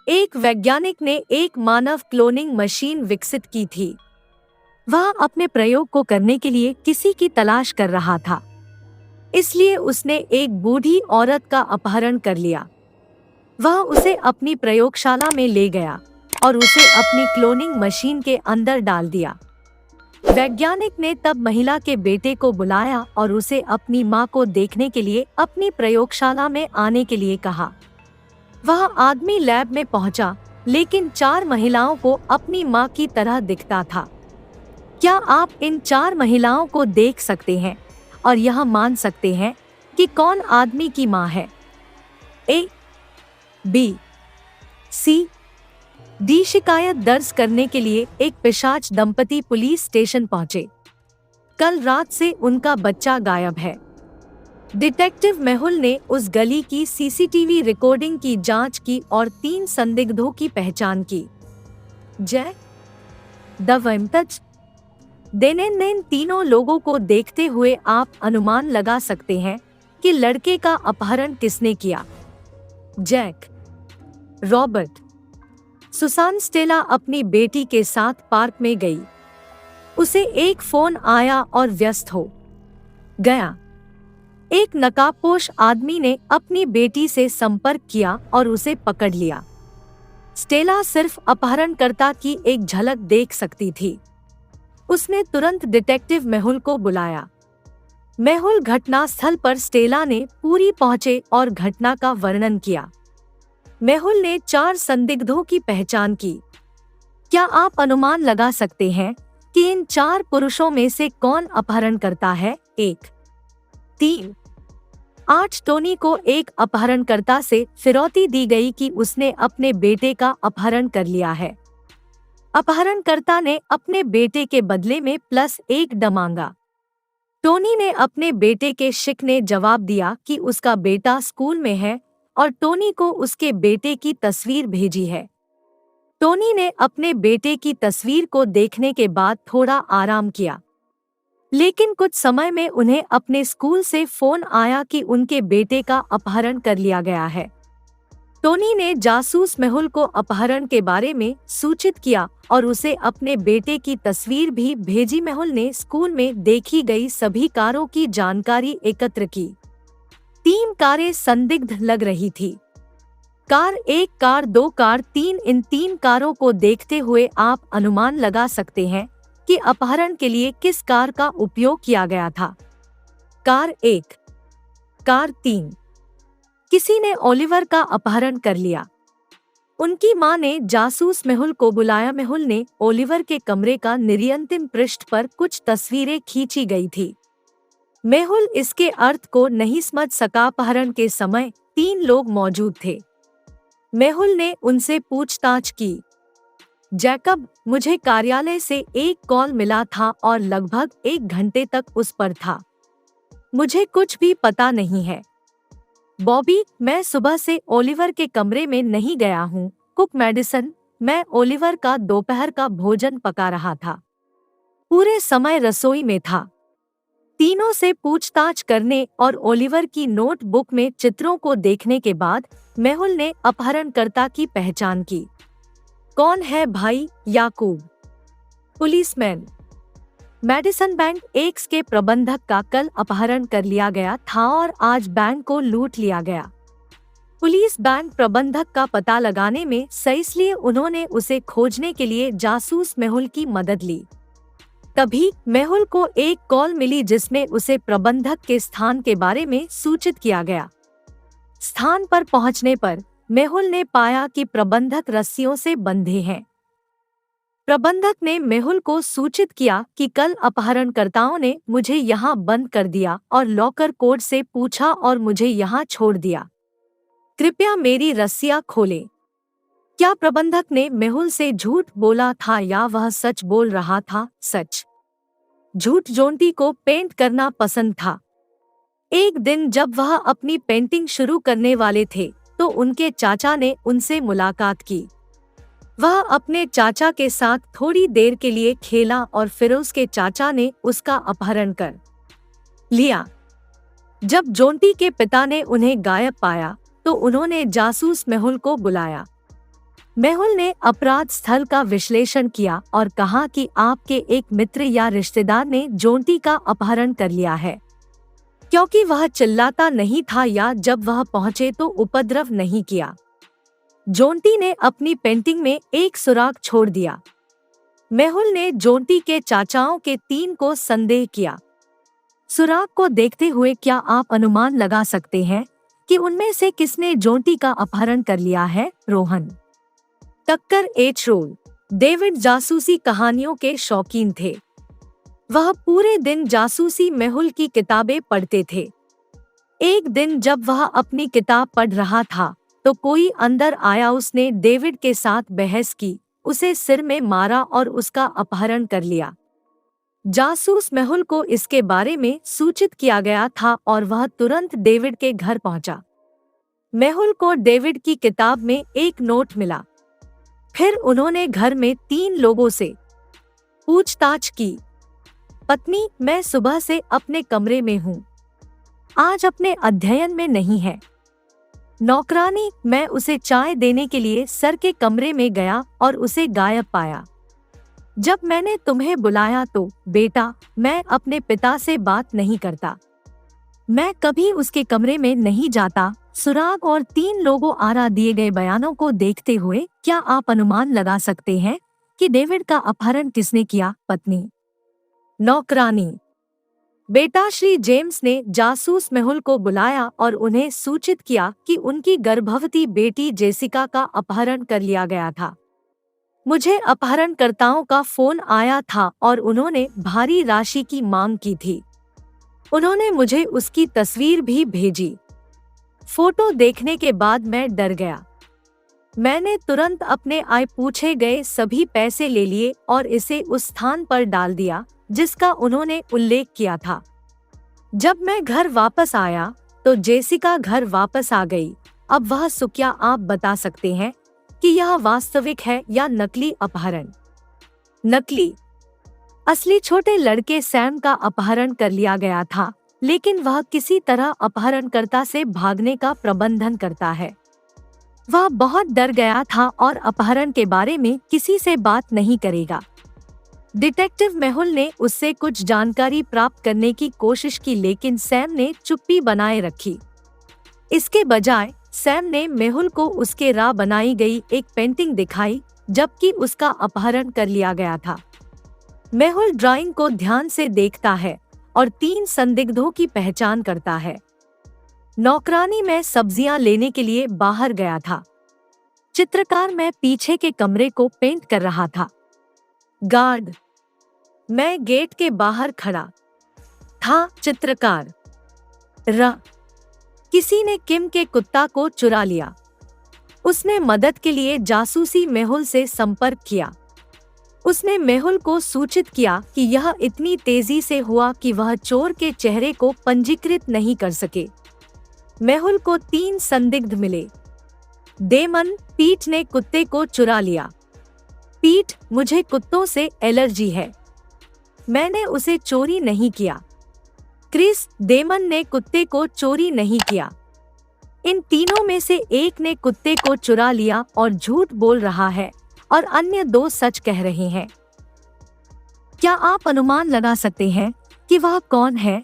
एक वैज्ञानिक ने एक मानव क्लोनिंग मशीन विकसित की थी। वह अपने प्रयोग को करने के लिए किसी की तलाश कर रहा था, इसलिए उसने एक बूढ़ी औरत का अपहरण कर लिया। वह उसे अपनी प्रयोगशाला में ले गया और उसे अपनी क्लोनिंग मशीन के अंदर डाल दिया। वैज्ञानिक ने तब महिला के बेटे को बुलाया और उसे अपनी मां को देखने के लिए अपनी प्रयोगशाला में आने के लिए कहा। वह आदमी लैब में पहुंचा, लेकिन 4 महिलाओं को अपनी मां की तरह दिखता था। क्या आप इन 4 महिलाओं को देख सकते हैं और यह मान सकते हैं कि कौन आदमी की मां है? ए, बी, सी, डी। शिकायत दर्ज करने के लिए एक पिशाच दंपति पुलिस स्टेशन पहुंचे। कल रात से उनका बच्चा गायब है। डिटेक्टिव मेहुल ने उस गली की सीसीटीवी रिकॉर्डिंग की जांच की और 3 संदिग्धों की पहचान की। Jack, the वेम्पच, डेनेन। इन तीनों लोगों को देखते हुए आप अनुमान लगा सकते हैं कि लड़के का अपहरण किसने किया। Jack, Robert. सुसान स्टेला अपनी बेटी के साथ पार्क में गई। उसे एक फोन आया और व्यस्त हो गया। एक नकाबपोश आदमी ने अपनी बेटी से संपर्क किया और उसे पकड़ लिया। स्टेला सिर्फ अपहरणकर्ता की एक झलक देख सकती थी। उसने तुरंत डिटेक्टिव मेहुल को बुलाया। मेहुल घटनास्थल पर स्टेला ने पूरी पहुंचे और घटना का वर्णन किया। मेहुल ने 4 संदिग्धों की पहचान की। क्या आप अनुमान लगा सकते हैं कि इन 4 पुरुषों में से कौन अपहरण करता है? 1, 3, 8। टोनी को एक अपहरणकर्ता से फिरौती दी गई कि उसने अपने बेटे का अपहरण कर लिया है। अपहरणकर्ता ने अपने बेटे के बदले में +1 मांगा। टोनी ने अपने बेटे के शिक ने जवाब दिया कि उसका बेटा स्कूल में है और टोनी को उसके बेटे की तस्वीर भेजी है। टोनी ने अपने बेटे की तस्वीर को देखने के बाद थोड़ा आराम किया, लेकिन कुछ समय में उन्हें अपने स्कूल से फोन आया कि उनके बेटे का अपहरण कर लिया गया है। टोनी ने जासूस मेहुल को अपहरण के बारे में सूचित किया और उसे अपने बेटे की तस्वीर भी भेजी। मेहुल ने स्कूल में देखी गई सभी कारों की जानकारी एकत्र की। 3 कारें संदिग्ध लग रही थी। Car 1, car 2, car 3। इन 3 कारों को देखते हुए आप अनुमान लगा सकते हैं कि अपहरण के लिए किस कार का उपयोग किया गया था। Car 1, car 3। किसी ने ओलिवर का अपहरण कर लिया। उनकी मां ने जासूस मेहुल को बुलाया। मेहुल ने ओलिवर के कमरे का निरंतिम पृष्ठ पर कुछ तस्वीरें खींची गई थी। मेहुल इसके अर्थ को नहीं समझ सका। अपहरण के समय 3 लोग मौजूद थे। मेहुल ने उनसे पूछताछ की। जैकब, मुझे कार्यालय से एक कॉल मिला था और लगभग 1 घंटे तक उस पर था। मुझे कुछ भी पता नहीं है। बॉबी, मैं सुबह से ओलिवर के कमरे में नहीं गया हूँ। कुक मैडिसन, मैं ओलिवर का दोपहर का भोजन पका रहा था। पूरे समय रसोई में था। तीनों से पूछताछ करने और ओलिवर की नोटबुक में चित्रों को देखने के बाद मेहुल ने अपहरणकर्ता की पहचान की। कौन है भाई? याकूब, पुलिसमैन। मैडिसन बैंक एक्स के प्रबंधक का कल अपहरण कर लिया गया था और आज बैंक को लूट लिया गया। पुलिस बैंक प्रबंधक का पता लगाने में सही, इसलिए उन्होंने उसे खोजने के लिए जासूस मेहुल की मदद ली। तभी मेहुल को एक कॉल मिली जिसमें उसे प्रबंधक के स्थान के बारे में सूचित किया गया। स्थान पर पहुंचने पर मेहुल ने पाया कि प्रबंधक रस्सियों से बंधे हैं। प्रबंधक ने मेहुल को सूचित किया कि कल अपहरणकर्ताओं ने मुझे यहाँ बंद कर दिया और लॉकर कोड से पूछा और मुझे यहाँ छोड़ दिया। कृपया मेरी रस्सियाँ खोलें। क्या प्रबंधक ने मेहुल से झूठ बोला था या वह सच बोल रहा था? सच। झूठ। जोंटी को पेंट करना पसंद था। एक दिन जब वह अपनी पेंटिंग शुरू करने वाले थे तो उनके चाचा ने उनसे मुलाकात की। वह अपने चाचा के साथ थोड़ी देर के लिए खेला और फिर उसके चाचा ने उसका अपहरण कर लिया। जब जोंटी के पिता ने उन्हें गायब पाया तो उन्होंने जासूस मेहुल को बुलाया। मेहुल ने अपराध स्थल का विश्लेषण किया और कहा कि आपके एक मित्र या रिश्तेदार ने जोंटी का अपहरण कर लिया है, क्योंकि वह चिल्लाता नहीं था या जब वह पहुंचे तो उपद्रव नहीं किया। जोंटी ने अपनी पेंटिंग में एक सुराग छोड़ दिया। मेहुल ने जोंटी के चाचाओं के 3 को संदेह किया। सुराग को देखते हुए क्या आप अनुमान लगा सकते हैं कि उनमें से किसने जोंटी का अपहरण कर लिया है? रोहन। टक्कर एच रोल। डेविड जासूसी कहानियों के शौकीन थे। वह पूरे दिन जासूसी मेहुल की किताबें पढ़ते थे। एक दिन जब वह अपनी किताब पढ़ रहा था तो कोई अंदर आया। उसने डेविड के साथ बहस की, उसे सिर में मारा और उसका अपहरण कर लिया। जासूस मेहुल को इसके बारे में सूचित किया गया था और वह तुरंत डेविड के घर पहुंचा। मेहुल को डेविड की किताब में एक नोट मिला। फिर उन्होंने घर में 3 लोगों से पूछताछ की। पत्नी, मैं सुबह से अपने कमरे में हूँ, आज अपने अध्ययन में नहीं है। नौकरानी, मैं उसे चाय देने के लिए सर के कमरे में गया और उसे गायब पाया। जब मैंने तुम्हें बुलाया तो बेटा, मैं अपने पिता से बात नहीं करता, मैं कभी उसके कमरे में नहीं जाता। सुराग और 3 लोगों आरा दिए गए बयानों को देखते हुए क्या आप अनुमान लगा सकते हैं कि डेविड का अपहरण किसने किया? पत्नी। नौकरानी। बेटा, श्री जेम्स ने जासूस मेहुल को बुलाया और उन्हें सूचित किया कि उनकी गर्भवती बेटी जेसिका का अपहरण कर लिया गया था। मुझे अपहरणकर्ताओं का फोन आया था और उन्होंने भारी राशि की मांग की थी। उन्होंने मुझे उसकी तस्वीर भी भेजी। फोटो देखने के बाद मैं डर गया। मैंने तुरंत अपने आय पूछे गए सभी पैसे ले लिए और इसे उस स्थान पर डाल दिया जिसका उन्होंने उल्लेख किया था। जब मैं घर वापस आया तो जेसिका घर वापस आ गई। अब वह क्या आप बता सकते हैं कि यह वास्तविक है या नकली अपहरण? नकली। असली छोटे लड़के सैम का अपहरण कर लिया गया था, लेकिन वह किसी तरह अपहरणकर्ता से भागने का प्रबंधन करता है। वह बहुत डर गया था और अपहरण के बारे में किसी से बात नहीं करेगा। डिटेक्टिव मेहुल ने उससे कुछ जानकारी प्राप्त करने की कोशिश की, लेकिन सैम ने चुप्पी बनाए रखी। इसके बजाय सैम ने मेहुल को उसके राह बनाई गई एक पेंटिंग दिखाई, जबकि उसका अपहरण कर लिया गया था। मेहुल ड्राइंग को ध्यान से देखता है और 3 संदिग्धों की पहचान करता है। नौकरानी, मैं सब्जियां लेने के लिए बाहर गया था। चित्रकार, मैं पीछे के कमरे को पेंट कर रहा था। गार्ड, मैं गेट के बाहर खड़ा था। चित्रकार, किसी ने किम के कुत्ता को चुरा लिया। उसने मदद के लिए जासूसी मेहुल से संपर्क किया। उसने मेहुल को सूचित किया कि यह इतनी तेजी से हुआ कि वह चोर के चेहरे को पंजीकृत नहीं कर सके। मेहुल को 3 संदिग्ध मिले। डेमन, पीट ने कुत्ते को चुरा लिया। पीट, मुझे कुत्तों से एलर्जी है, मैंने उसे चोरी नहीं किया। क्रिस, डेमन ने कुत्ते को चोरी नहीं किया। इन तीनों में से एक ने कुत्ते को चुरा लिया और झूठ बोल रहा है और अन्य 2 सच कह रहे हैं। क्या आप अनुमान लगा सकते हैं कि वह कौन है?